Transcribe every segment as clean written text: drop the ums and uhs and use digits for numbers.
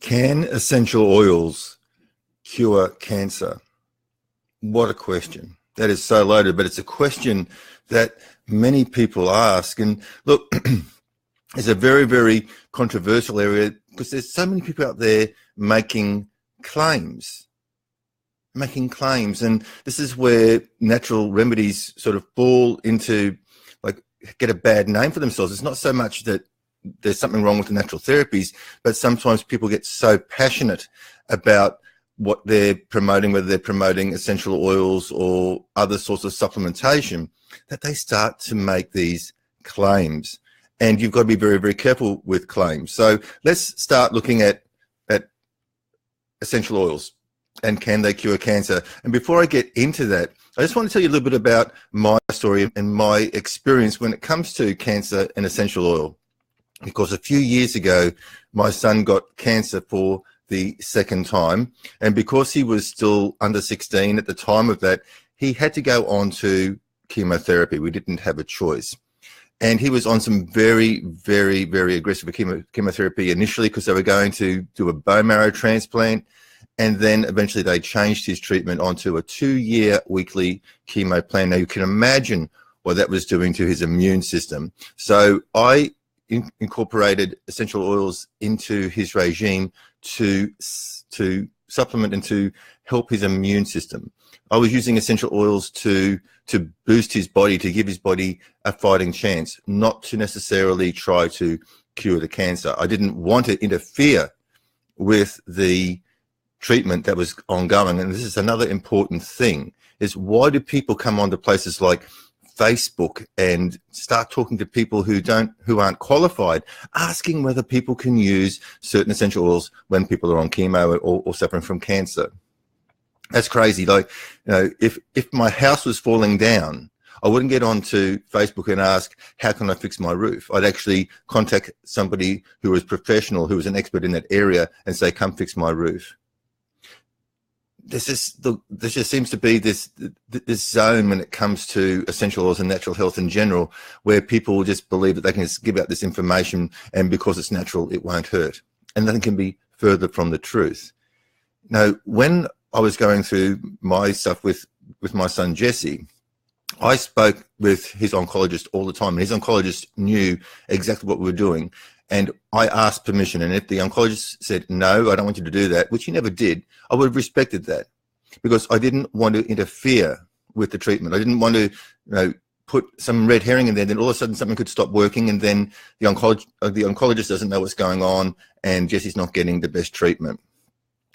Can essential oils cure cancer? What a question. That is so loaded, but it's a question that many people ask. And look, it's a very, very controversial area because there's so many people out there making claims. And this is where natural remedies sort of fall into, like, get a bad name for themselves. It's not so much that there's something wrong with the natural therapies, but sometimes people get so passionate about what they're promoting, whether they're promoting essential oils or other sorts of supplementation, that they start to make these claims. And you've got to be very, very careful with claims. So let's start looking at essential oils and can they cure cancer. And before I get into that, I just want to tell you a little bit about my story and my experience when it comes to cancer and essential oil. Because a few years ago, my son got cancer for the second time. And because he was still under 16 at the time of that, he had to go on to chemotherapy. We didn't have a choice. And he was on some very, very, very aggressive chemotherapy initially because they were going to do a bone marrow transplant. And then eventually they changed his treatment onto a 2-year weekly chemo plan. Now you can imagine what that was doing to his immune system. So I incorporated essential oils into his regime to supplement and to help his immune system. I was using essential oils to boost his body, to give his body a fighting chance, not to necessarily try to cure the cancer. I didn't want to interfere with the treatment that was ongoing. And this is another important thing, is why do people come onto places like Facebook and start talking to people who aren't qualified, asking whether people can use certain essential oils when people are on chemo or suffering from cancer? That's crazy. Like, you know, if my house was falling down, I wouldn't get onto Facebook and ask, how can I fix my roof? I'd actually contact somebody who was professional, who was an expert in that area, and say, come fix my roof. There just seems to be this zone when it comes to essential oils and natural health in general, where people just believe that they can just give out this information and because it's natural, it won't hurt. And nothing can be further from the truth. Now, when I was going through my stuff with my son, Jesse, I spoke with his oncologist all the time, and his oncologist knew exactly what we were doing. And I asked permission, and if the oncologist said, no, I don't want you to do that, which he never did, I would have respected that, because I didn't want to interfere with the treatment. I didn't want to, put some red herring in there, then all of a sudden something could stop working, and then the oncologist doesn't know what's going on, and Jesse's not getting the best treatment.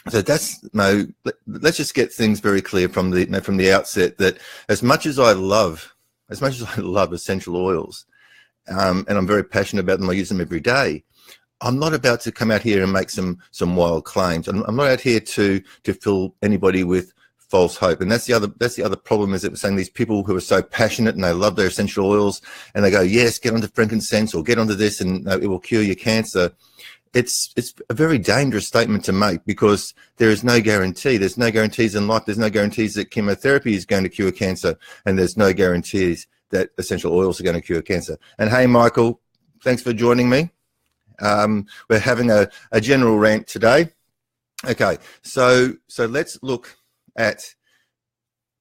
So let's just get things very clear from the outset, that as much as I love essential oils, and I'm very passionate about them, I use them every day, I'm not about to come out here and make some wild claims. I'm not out here to fill anybody with false hope. And that's the other problem, is that we're saying these people who are so passionate and they love their essential oils and they go, yes, get onto frankincense or get onto this and it will cure your cancer. It's a very dangerous statement to make, because there is no guarantee. There's no guarantees in life. There's no guarantees that chemotherapy is going to cure cancer, and there's no guarantees that essential oils are going to cure cancer. And hey, Michael, thanks for joining me. We're having a general rant today. Okay, so let's look at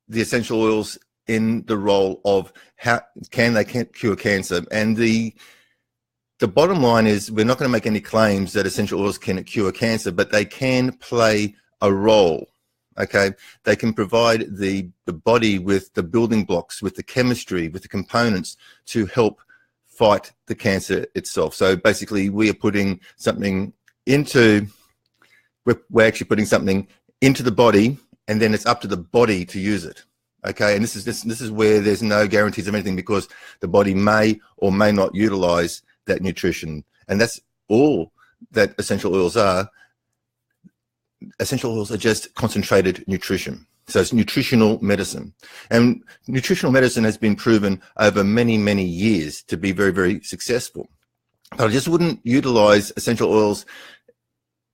the essential oils in the role of how can they cure cancer. And the bottom line is, we're not going to make any claims that essential oils can cure cancer, but they can play a role. Okay, they can provide the body with the building blocks, with the chemistry, with the components to help fight the cancer itself. So basically, we're actually putting something into the body, and then it's up to the body to use it. Okay, and this is where there's no guarantees of anything, because the body may or may not utilize that nutrition, and that's all that essential oils are. Essential oils are just concentrated nutrition. So it's nutritional medicine. And nutritional medicine has been proven over many, many years to be very, very successful. But I just wouldn't utilize essential oils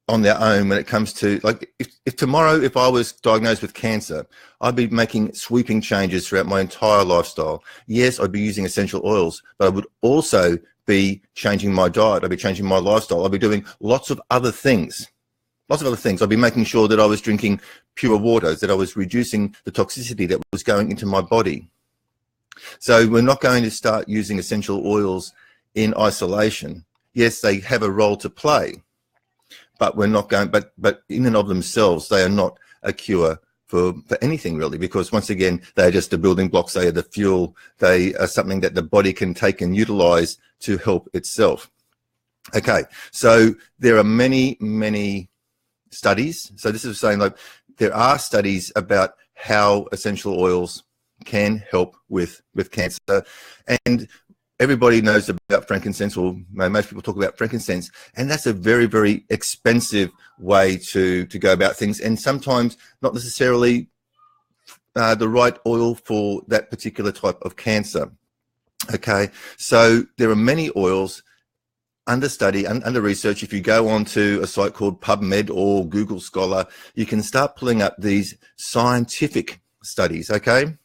on their own when it comes to, like, if tomorrow, if I was diagnosed with cancer, I'd be making sweeping changes throughout my entire lifestyle. Yes, I'd be using essential oils, but I would also be changing my diet. I'd be changing my lifestyle. I'd be doing lots of other things lots of other things. I'd be making sure that I was drinking pure water, that I was reducing the toxicity that was going into my body. So we're not going to start using essential oils in isolation. Yes, they have a role to play, but we're not going, but in and of themselves, they are not a cure for anything really, because once again, they're just the building blocks, they are the fuel, they are something that the body can take and utilize to help itself. Okay, so there are many studies. So this is saying like there are studies about how essential oils can help with cancer, and everybody knows about frankincense, or most people talk about frankincense, and that's a very expensive way to go about things, and sometimes not necessarily the right oil for that particular type of cancer. Okay, so there are many oils under study and under research. If you go onto a site called Pubmed or Google Scholar, you can start pulling up these scientific studies, okay,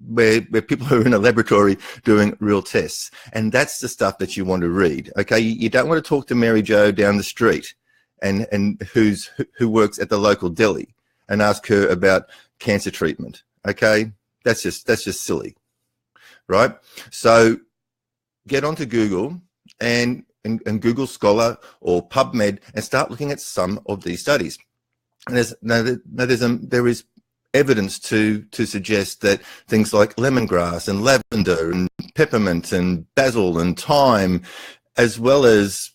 where people are in a laboratory doing real tests, and that's the stuff that you want to read. Okay, you don't want to talk to Mary Jo down the street and who works at the local deli and ask her about cancer treatment. Okay, that's just silly, right? So get onto Google and Google Scholar or PubMed and start looking at some of these studies. And there is evidence to suggest that things like lemongrass and lavender and peppermint and basil and thyme, as well as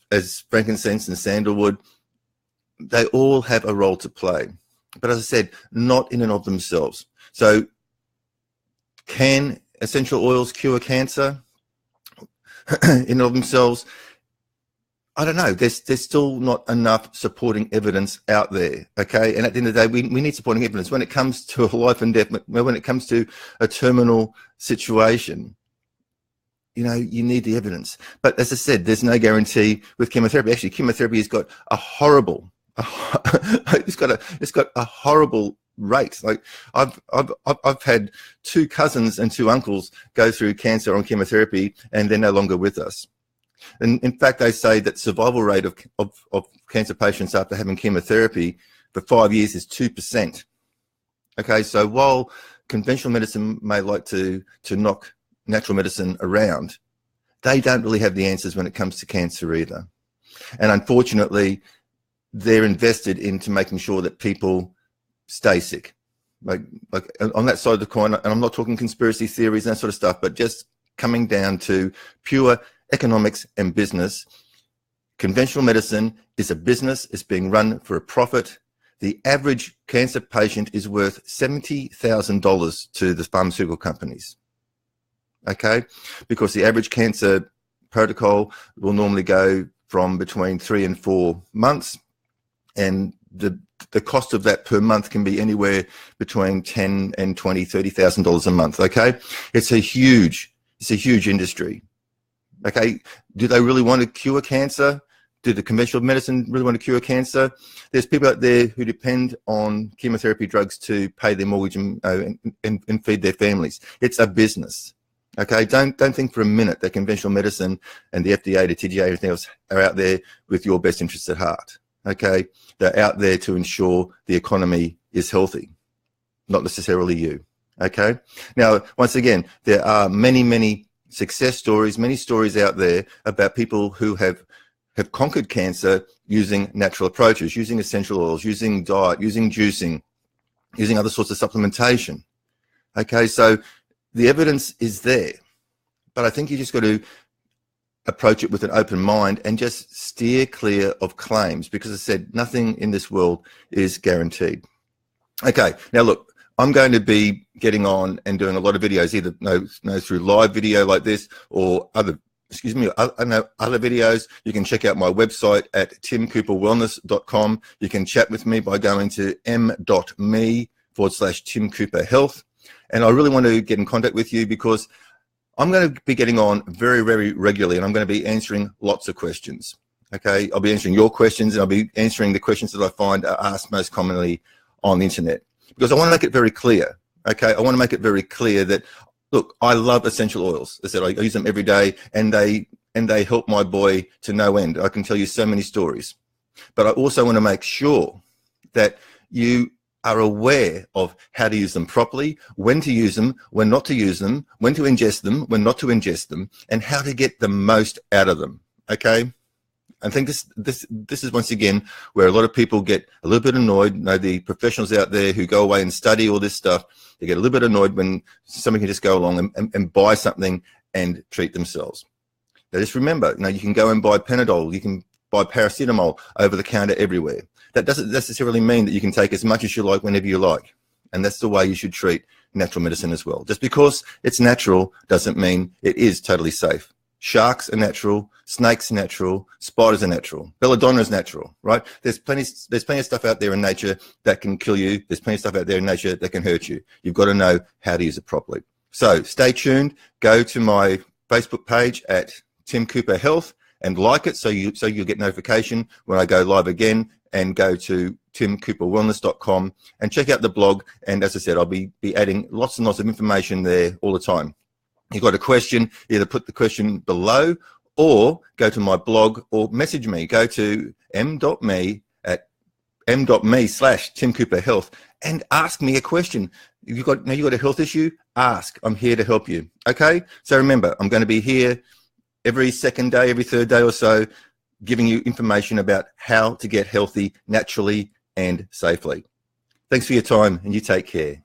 frankincense and sandalwood, they all have a role to play. But as I said, not in and of themselves. So can essential oils cure cancer in and of themselves? I don't know. There's still not enough supporting evidence out there, okay? And at the end of the day, we need supporting evidence. When it comes to a life and death, when it comes to a terminal situation, you know, you need the evidence. But as I said, there's no guarantee with chemotherapy. Actually, chemotherapy has got a horrible, it's got a horrible rate. Like I've had 2 cousins and 2 uncles go through cancer on chemotherapy, and they're no longer with us. And in fact, they say that survival rate of cancer patients after having chemotherapy for 5 years is 2%. Okay, so while conventional medicine may like to knock natural medicine around, they don't really have the answers when it comes to cancer either. And unfortunately, they're invested into making sure that people stay sick. Like on that side of the coin, and I'm not talking conspiracy theories and that sort of stuff, but just coming down to pure economics and business. Conventional medicine is a business. It's being run for a profit. The average cancer patient is worth $70,000 to the pharmaceutical companies. Okay, because the average cancer protocol will normally go from between 3 and 4 months, and the cost of that per month can be anywhere between $10,000 and $20,000, $30,000 a month. Okay, it's a huge industry. Okay, do they really want to cure cancer? Do the conventional medicine really want to cure cancer? There's people out there who depend on chemotherapy drugs to pay their mortgage and feed their families. It's a business. Okay, don't think for a minute that conventional medicine and the FDA, the TGA, everything else are out there with your best interests at heart. Okay, they're out there to ensure the economy is healthy, not necessarily you. Okay, now once again, there are many success stories, many stories out there about people who have conquered cancer using natural approaches, using essential oils, using diet, using juicing, using other sorts of supplementation. Okay, so the evidence is there, but I think you just got to approach it with an open mind and just steer clear of claims, because as I said, nothing in this world is guaranteed. Okay, now look, I'm going to be getting on and doing a lot of videos, either through live video like this or other videos. You can check out my website at timcooperwellness.com. You can chat with me by going to m.me/Tim Cooper Health. And I really want to get in contact with you because I'm going to be getting on very regularly, and I'm going to be answering lots of questions. Okay, I'll be answering your questions, and I'll be answering the questions that I find are asked most commonly on the internet, because I want to make it very clear. Okay, I want to make it very clear that, look, I love essential oils. As I said, I use them every day, and they help my boy to no end. I can tell you so many stories, but I also want to make sure that you are aware of how to use them properly, when to use them, when not to use them, when to ingest them, when not to ingest them, and how to get the most out of them. Okay? I think this is once again where a lot of people get a little bit annoyed. You know, the professionals out there who go away and study all this stuff, they get a little bit annoyed when somebody can just go along and buy something and treat themselves. Now just remember, you can go and buy Panadol, you can buy paracetamol over the counter everywhere. That doesn't necessarily mean that you can take as much as you like whenever you like. And that's the way you should treat natural medicine as well. Just because it's natural doesn't mean it is totally safe. Sharks are natural, snakes are natural, spiders are natural, belladonna is natural, right? There's plenty of stuff out there in nature that can kill you. There's plenty of stuff out there in nature that can hurt you. You've got to know how to use it properly. So stay tuned. Go to my Facebook page at Tim Cooper Health and like it so you'll get notification when I go live again, and go to timcooperwellness.com and check out the blog. And as I said, I'll be adding lots and lots of information there all the time. You've got a question, either put the question below or go to my blog or message me. Go to m.me/Tim Cooper Health and ask me a question. You've got a health issue? Ask. I'm here to help you. Okay? So remember, I'm going to be here every second day, every third day or so, giving you information about how to get healthy naturally and safely. Thanks for your time, and you take care.